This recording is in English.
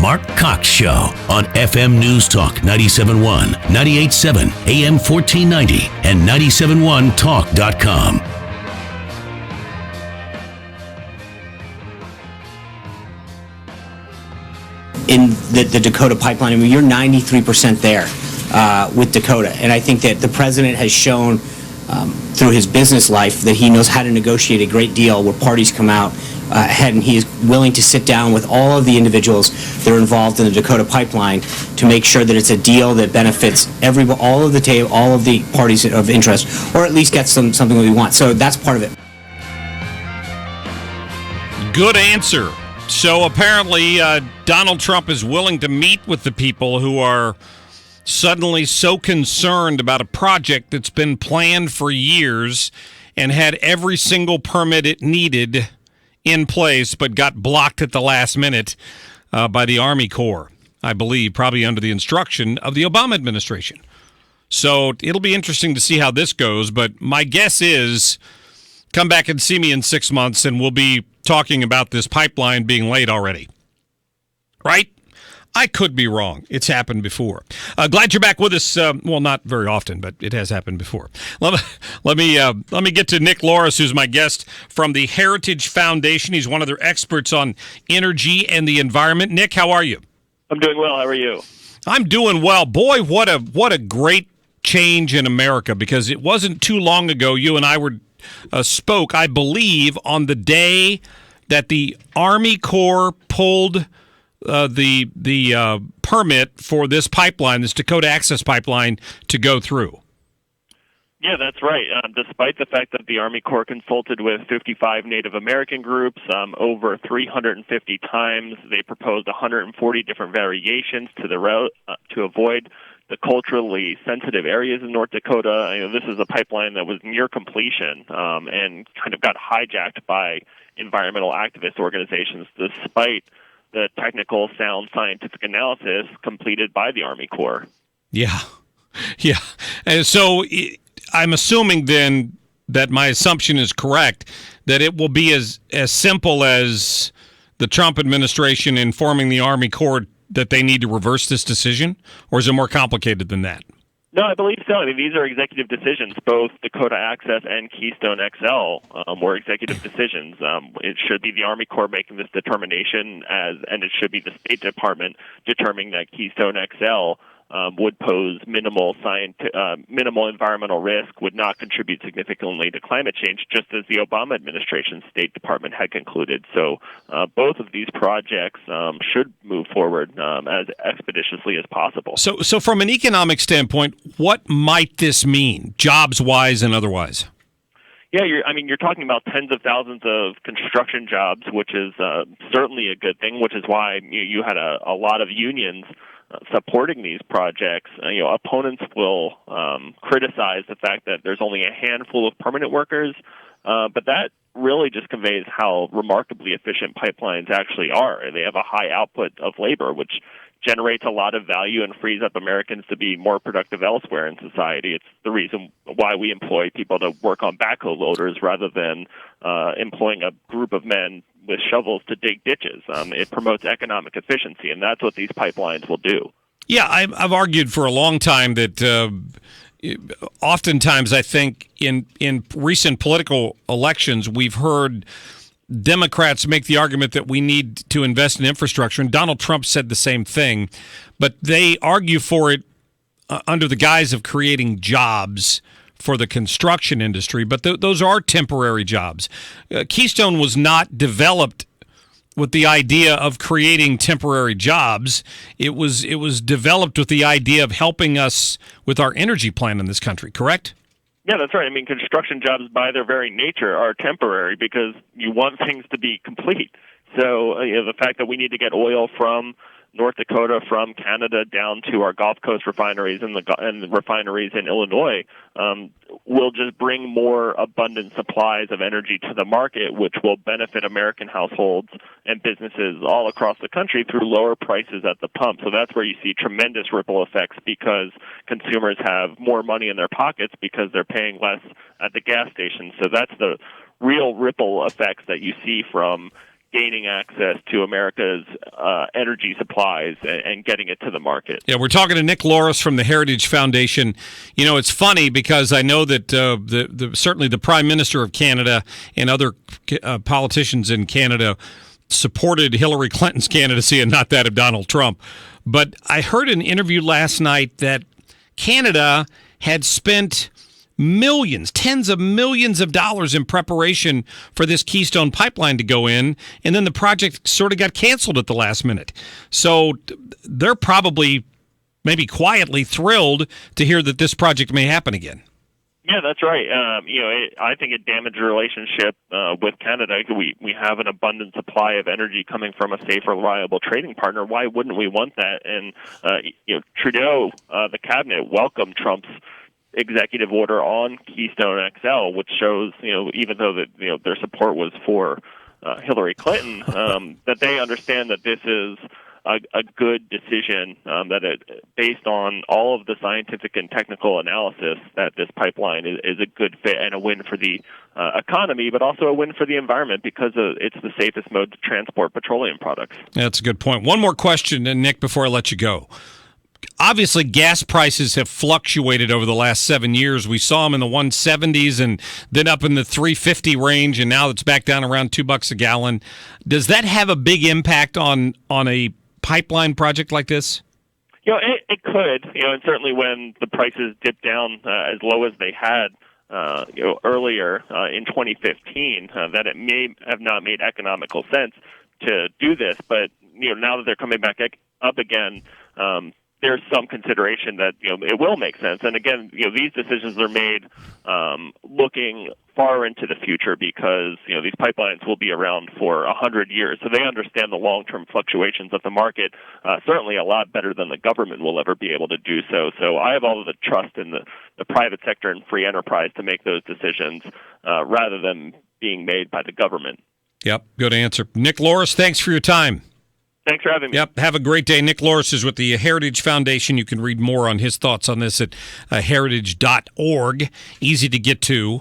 Mark Cox Show on FM News Talk 97.1, 98.7, AM 1490, and 97.1talk.com. In the Dakota Pipeline, I mean, you're 93% there with Dakota. And I think that the president has shown through his business life that he knows how to negotiate a great deal where parties come out ahead, and he is willing to sit down with all of the individuals that are involved in the Dakota Pipeline to make sure that it's a deal that benefits all of the parties of interest, or at least gets something that we want. So that's part of it. Good answer. So apparently Donald Trump is willing to meet with the people who are suddenly so concerned about a project that's been planned for years and had every single permit it needed in place, but got blocked at the last minute by the Army Corps, I believe, probably under the instruction of the Obama administration. So it'll be interesting to see how this goes, but my guess is come back and see me in 6 months and we'll be talking about this pipeline being laid already. Right? I could be wrong. It's happened before. Glad you're back with us. Well, not very often, but it has happened before. Let me get to Nick Loris, who's my guest from the Heritage Foundation. He's one of their experts on energy and the environment. Nick, how are you? I'm doing well. How are you? I'm doing well. Boy, what a great change in America, because it wasn't too long ago you and I spoke, I believe, on the day that the Army Corps pulled the permit for this pipeline, this Dakota Access Pipeline, to go through. Yeah, that's right. Despite the fact that the Army Corps consulted with 55 Native American groups over 350 times, they proposed 140 different variations to the route to avoid the culturally sensitive areas in North Dakota. This is a pipeline that was near completion and kind of got hijacked by environmental activist organizations, despite the technical, sound scientific analysis completed by the Army Corps. Yeah. And so I'm assuming then that my assumption is correct, that it will be as simple as the Trump administration informing the Army Corps that they need to reverse this decision, or is it more complicated than that? No, I believe so. I mean, these are executive decisions. Both Dakota Access and Keystone XL were executive decisions. It should be the Army Corps making this determination, and it should be the State Department determining that Keystone XL would pose minimal environmental risk, would not contribute significantly to climate change, just as the Obama administration's State Department had concluded. So both of these projects should move forward as expeditiously as possible. So from an economic standpoint, what might this mean, jobs-wise and otherwise? Yeah, you're talking about tens of thousands of construction jobs, which is certainly a good thing, which is why you had a lot of unions supporting these projects. Opponents will criticize the fact that there's only a handful of permanent workers, but that really just conveys how remarkably efficient pipelines actually are. They have a high output of labor, which generates a lot of value and frees up Americans to be more productive elsewhere in society. It's the reason why we employ people to work on backhoe loaders rather than employing a group of men with shovels to dig ditches. It promotes economic efficiency, and that's what these pipelines will do. Yeah, I've argued for a long time that oftentimes I think in recent political elections we've heard Democrats make the argument that we need to invest in infrastructure, and Donald Trump said the same thing, but they argue for it under the guise of creating jobs for the construction industry, but those are temporary jobs. Keystone was not developed with the idea of creating temporary jobs. It was developed with the idea of helping us with our energy plan in this country, correct? Yeah, that's right. I mean, construction jobs by their very nature are temporary because you want things to be complete. So the fact that we need to get oil from North Dakota, from Canada down to our Gulf Coast refineries and the refineries in Illinois will just bring more abundant supplies of energy to the market, which will benefit American households and businesses all across the country through lower prices at the pump. So that's where you see tremendous ripple effects because consumers have more money in their pockets because they're paying less at the gas station. So that's the real ripple effects that you see from gaining access to America's energy supplies and getting it to the market. Yeah, we're talking to Nick Loris from the Heritage Foundation. You know, it's funny because I know that certainly the Prime Minister of Canada and other politicians in Canada supported Hillary Clinton's candidacy and not that of Donald Trump. But I heard an interview last night that Canada had spent millions, tens of millions of dollars in preparation for this Keystone Pipeline to go in, and then the project sort of got canceled at the last minute. So they're probably, maybe quietly, thrilled to hear that this project may happen again. Yeah, that's right. I think it damaged the relationship with Canada. We have an abundant supply of energy coming from a safe, reliable trading partner. Why wouldn't we want that? And Trudeau, the cabinet, welcomed Trump's executive order on Keystone XL, which shows, even though that their support was for Hillary Clinton, that they understand that this is a good decision, based on all of the scientific and technical analysis, that this pipeline is a good fit and a win for the economy, but also a win for the environment because it's the safest mode to transport petroleum products. That's a good point. One more question, Nick, before I let you go. Obviously, gas prices have fluctuated over the last 7 years. We saw them in the 170s and then up in the 350 range, and now it's back down around $2 a gallon. Does that have a big impact on a pipeline project like this? It could. And certainly when the prices dipped down as low as they had, earlier in 2015, that it may have not made economical sense to do this. But now that they're coming back up again, there's some consideration that it will make sense. And again, these decisions are made looking far into the future because these pipelines will be around for 100 years, so they understand the long-term fluctuations of the market certainly a lot better than the government will ever be able to do so. So I have all of the trust in the private sector and free enterprise to make those decisions rather than being made by the government. Yep, good answer. Nick Loris, thanks for your time. Thanks for having me. Yep, have a great day. Nick Loris is with the Heritage Foundation. You can read more on his thoughts on this at heritage.org. Easy to get to.